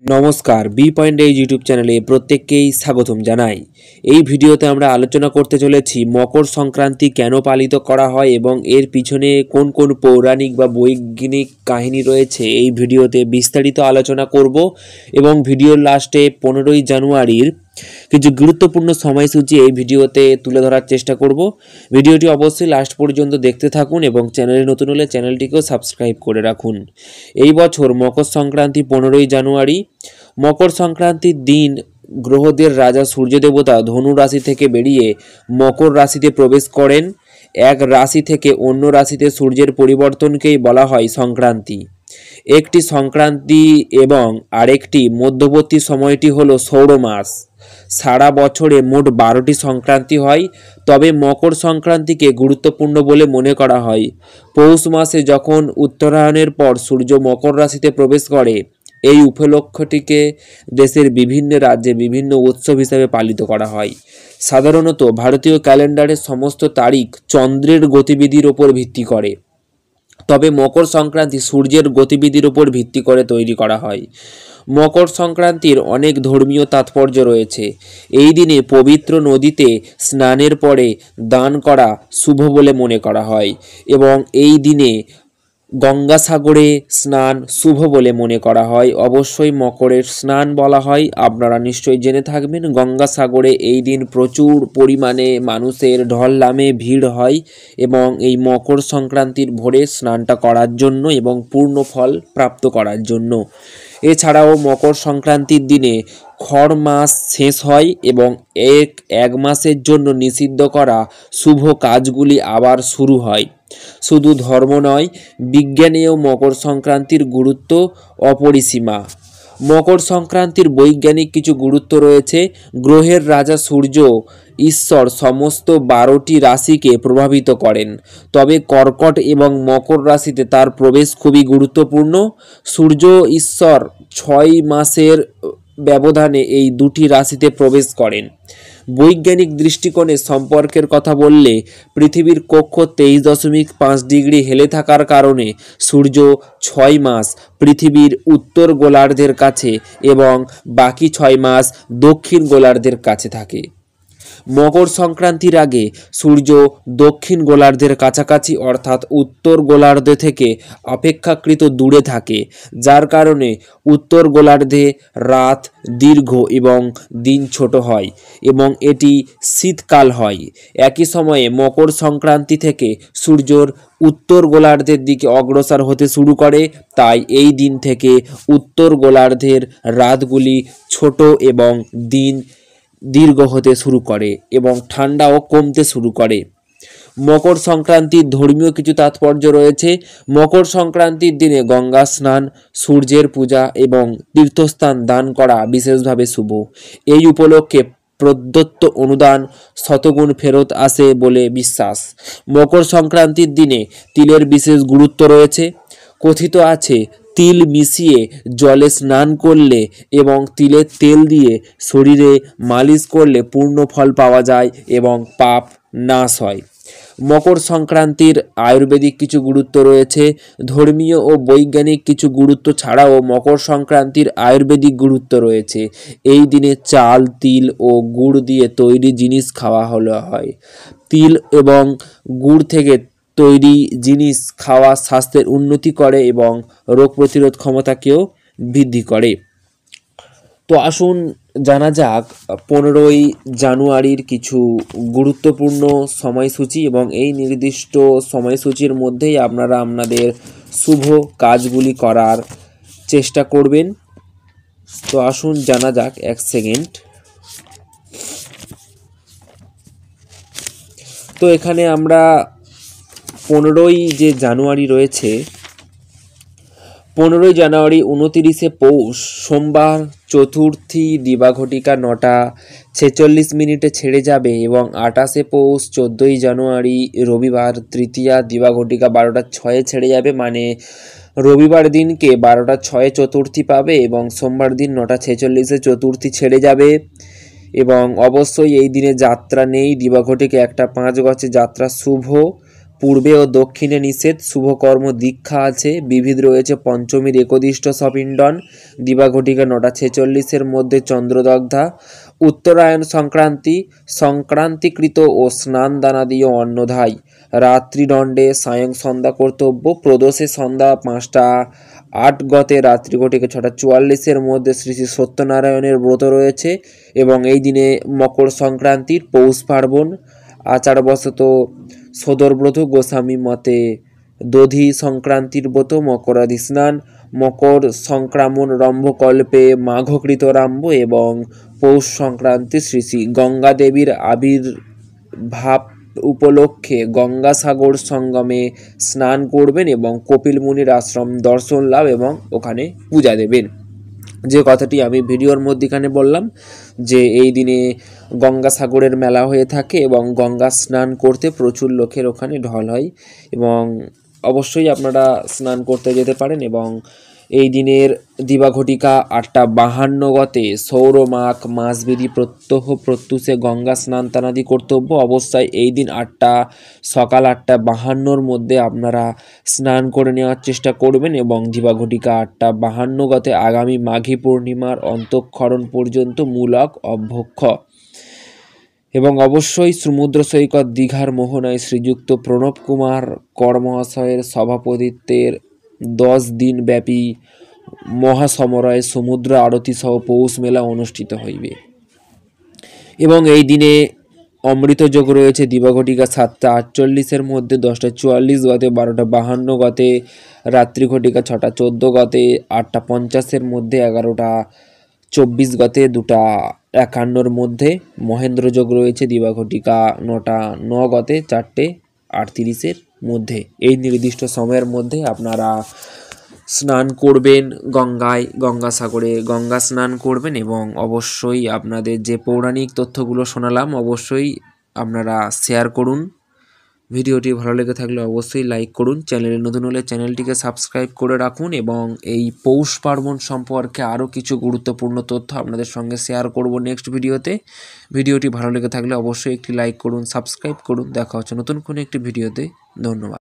নমস্কার, B point এই YouTube চ্যানেলে প্রত্যেককেই স্বাগতম জানাই। এই ভিডিওতে আমরা আলোচনা করতে চলেছি মকর সংক্রান্তি কেন পালিত করা হয় এবং এর পিছনে কোন কোন পৌরাণিক বা বৈজ্ঞানিক কাহিনী রয়েছে। এই ভিডিওতে বিস্তারিত আলোচনা করব এবং ভিডিওর লাস্টে 15ই জানুয়ারির কিছু গুরুত্বপূর্ণ সময়সূচি এই ভিডিওতে তুলে ধরার চেষ্টা করব। ভিডিওটি অবশ্যই লাস্ট পর্যন্ত দেখতে থাকুন এবং চ্যানেলে নতুন হলে চ্যানেলটিকেও সাবস্ক্রাইব করে রাখুন। এই বছর মকর সংক্রান্তি 15ই জানুয়ারি। মকর সংক্রান্তির দিন গ্রহদের রাজা সূর্যদেবতা ধনু রাশি থেকে বেরিয়ে মকর রাশিতে প্রবেশ করেন। এক রাশি থেকে অন্য রাশিতে সূর্যের পরিবর্তনকেই বলা হয় সংক্রান্তি। একটি সংক্রান্তি এবং আরেকটি মধ্যবর্তী সময়টি হলো সৌর মাস। সারা বছরে মোট 12টি সংক্রান্তি হয়, তবে মকর সংক্রান্তিকে গুরুত্বপূর্ণ বলে মনে করা হয়। পৌষ মাসে যখন উত্তরায়ণের পর সূর্য মকর রাশিতে প্রবেশ করে, এই উপলক্ষটিকে দেশের বিভিন্ন রাজ্যে বিভিন্ন উৎসব হিসাবে পালিত করা হয়। সাধারণত ভারতীয় ক্যালেন্ডারের সমস্ত তারিখ চন্দ্রের গতিবিধির ওপর ভিত্তি করে, তবে মকর সংক্রান্তি সূর্যের গতিবিধির উপর ভিত্তি করে তৈরি করা হয়। মকর সংক্রান্তির অনেক ধর্মীয় তাৎপর্য রয়েছে। এই দিনে পবিত্র নদীতে স্নানের পরে দান করা শুভ বলে মনে করা হয় এবং এই দিনে গঙ্গাসাগরে স্নান শুভ বলে মনে করা হয়। অবশ্যই মকরের স্নান বলা হয়, আপনারা নিশ্চয়ই জেনে থাকবেন। গঙ্গাসাগরে এই দিন প্রচুর পরিমাণে মানুষের ঢল নামে ভিড় হয় এবং এই মকর সংক্রান্তির ভোরে স্নানটা করার জন্য এবং পূর্ণ ফল প্রাপ্ত করার জন্য। এছাড়াও মকর সংক্রান্তির দিনে খড় মাস শেষ হয় এবং এক মাসের জন্য নিষিদ্ধ করা শুভ কাজগুলি আবার শুরু হয়। শুধু ধর্ম নয়, বিজ্ঞানেও মকর সংক্রান্তির গুরুত্ব অপরিসীমা। মকর সংক্রান্তির বৈজ্ঞানিক কিছু গুরুত্ব রয়েছে। গ্রহের রাজা সূর্য ঈশ্বর সমস্ত 12টি রাশিকে প্রভাবিত করেন, তবে কর্কট এবং মকর রাশিতে তার প্রবেশ খুবই গুরুত্বপূর্ণ। সূর্য ঈশ্বর 6 মাসের ব্যবধানে এই দুটি রাশিতে প্রবেশ করেন। বৈজ্ঞানিক দৃষ্টিকোণে সম্পর্কের কথা বললে, পৃথিবীর কক্ষ 23.5 ডিগ্রি হেলে থাকার কারণে সূর্য 6 মাস পৃথিবীর উত্তর গোলার্ধের কাছে এবং বাকি 6 মাস দক্ষিণ গোলার্ধের কাছে থাকে। মকর সংক্রান্তির আগে সূর্য দক্ষিণ গোলার্ধের কাছাকাছি অর্থাৎ উত্তর গোলার্ধ থেকে অপেক্ষাকৃত দূরে থাকে, যার কারণে উত্তর গোলার্ধে রাত দীর্ঘ এবং দিন ছোট হয় এবং এটি শীতকাল হয়। একই সময়ে মকর সংক্রান্তি থেকে সূর্যর উত্তর গোলার্ধের দিকে অগ্রসর হতে শুরু করে, তাই এই দিন থেকে উত্তর গোলার্ধের রাতগুলি ছোট এবং দিন দীর্ঘ হতে শুরু করে এবং ঠান্ডাও কমতে শুরু করে। মকর সংক্রান্তির ধর্মীয় কিছু তাৎপর্য রয়েছে। মকর সংক্রান্তির দিনে গঙ্গা স্নান, সূর্যের পূজা এবং তীর্থস্থান দান করা বিশেষভাবে শুভ। এই উপলক্ষে প্রদত্ত অনুদান শতগুণ ফেরত আসে বলে বিশ্বাস। মকর সংক্রান্তির দিনে তিলের বিশেষ গুরুত্ব রয়েছে। কথিত আছে, তিল মিশিয়ে জলে স্নান করলে এবং তিলের তেল দিয়ে শরীরে মালিশ করলে পূর্ণ ফল পাওয়া যায় এবং পাপ নাশ হয়। মকর সংক্রান্তির আয়ুর্বেদিক কিছু গুরুত্ব রয়েছে। ধর্মীয় ও বৈজ্ঞানিক কিছু গুরুত্ব ছাড়াও মকর সংক্রান্তির আয়ুর্বেদিক গুরুত্ব রয়েছে। এই দিনে চাল, তিল ও গুড় দিয়ে তৈরি জিনিস খাওয়া হয়। তিল এবং গুড় থেকে তৈরি জিনিস খাওয়া স্বাস্থ্যের উন্নতি করে এবং রোগ প্রতিরোধ ক্ষমতাকেও বৃদ্ধি করে। তো আসুন জানা যাক 15ই জানুয়ারির কিছু গুরুত্বপূর্ণ সময়সূচি এবং এই নির্দিষ্ট সময়সূচির মধ্যেই আপনারা আপনাদের শুভ কাজগুলি করার চেষ্টা করবেন। তো আসুন জানা যাক, এক সেকেন্ড। তো এখানে আমরা 15ই যে জানুয়ারি রয়েছে, 15ই জানুয়ারি 29শে পৌষ সোমবার চতুর্থী দিবাঘটিকা 9:46 ছেড়ে যাবে এবং 28শে পৌষ 14ই জানুয়ারি রবিবার তৃতীয়া দিবাঘটিকা 12:06 ছেড়ে যাবে। মানে রবিবার দিনকে 12:06 চতুর্থী পাবে এবং সোমবার দিন 9:46 চতুর্থী ছেড়ে যাবে। এবং অবশ্যই এই দিনে যাত্রা নেই। দিবাঘটিকা একটা 5 গছে যাত্রা শুভ। পূর্বে ও দক্ষিণে নিষেধ, শুভকর্ম দীক্ষা আছে, বিবিধ রয়েছে পঞ্চমীর একদিষ্ট সপিণ্ডন, দিবাঘটিকা 9:46 মধ্যে চন্দ্রদগ্ধা, উত্তরায়ণ সংক্রান্তি, সংক্রান্তিকৃত ও স্নান দানাদিও অন্নধায়, রাত্রিদণ্ডে সায়ং সন্ধ্যা কর্তব্য, প্রদোষে সন্ধ্যা 5:08 গতে, রাত্রি ঘটিকা 6:44 মধ্যে শ্রী শ্রী সত্যনারায়ণের ব্রত রয়েছে এবং এই দিনে মকর সংক্রান্তির পৌষ পার্বণ, আচারবশত সদরব্রত, গোস্বামী মতে দধি সংক্রান্তির ব্রত, মকরাদি স্নান, মকর সংক্রামণ রম্ভকল্পে মাঘকৃত রাম্ভ এবং পৌষ সংক্রান্তি শ্রী শ্রী গঙ্গা দেবীর আবির্ভাব উপলক্ষে গঙ্গাসাগর সঙ্গমে স্নান করবেন এবং কপিল মুনির আশ্রম দর্শন লাভ এবং ওখানে পূজা দেবেন। যে কথাটি আমি ভিডিওর মধ্যখানে বললাম যে এই দিনে গঙ্গাসাগরের মেলা হয়ে থাকে এবং গঙ্গা স্নান করতে প্রচুর লোকের ওখানে ঢল হয় এবং অবশ্যই আপনারা স্নান করতে যেতে পারেন। এবং এই দিনের দিবাঘটিকা 8:52 গতে সৌরমাক মাসবিধি প্রত্যহ প্রত্যুষে গঙ্গা স্নান তানাদি কর্তব্য। অবশ্যই এই দিন সকাল 8:52 মধ্যে আপনারা স্নান করে নেওয়ার চেষ্টা করবেন এবং দিবাঘটিকা 8:52 গতে আগামী মাঘী পূর্ণিমার অন্তঃক্ষরণ পর্যন্ত মূলক অভ্যক্ষ। এবং অবশ্যই সমুদ্র সৈকত দীঘার মোহনায় শ্রীযুক্ত প্রণব কুমার কর মহাশয়ের সভাপতিত্বের 10 দিন ব্যাপী মহাসমরায় সমুদ্র আরতি সহ পৌষ মেলা অনুষ্ঠিত হইবে এবং এই দিনে অমৃতযোগ রয়েছে দিবাঘটিকা 7:48 মধ্যে 10:44 গতে, 12:52 গতে, রাত্রি ঘটিকা 6:14 গতে, 8:50 মধ্যে, 11:24 গতে, 2:51 মধ্যে। মহেন্দ্রযোগ রয়েছে দিবাঘটিকা 9:09 গতে, 4:38 মধ্যে। এই নির্দিষ্ট সময়ের মধ্যে আপনারা স্নান করবেন গঙ্গায়, গঙ্গাসাগরে গঙ্গা স্নান করবেন এবং অবশ্যই আপনাদের যে পৌরাণিক তথ্যগুলো শোনালাম অবশ্যই আপনারা শেয়ার করুন। ভিডিওটি ভালো লেগে থাকলে অবশ্যই লাইক করুন, চ্যানেলে নতুন হলে চ্যানেলটিকে সাবস্ক্রাইব করে রাখুন এবং এই পৌষ পার্বণ সম্পর্কে আরও কিছু গুরুত্বপূর্ণ তথ্য আপনাদের সঙ্গে শেয়ার করব নেক্সট ভিডিওতে। ভিডিওটি ভালো লেগে থাকলে অবশ্যই একটি লাইক করুন, সাবস্ক্রাইব করুন। দেখা হচ্ছে নতুন কোনো একটি ভিডিওতে। ধন্যবাদ।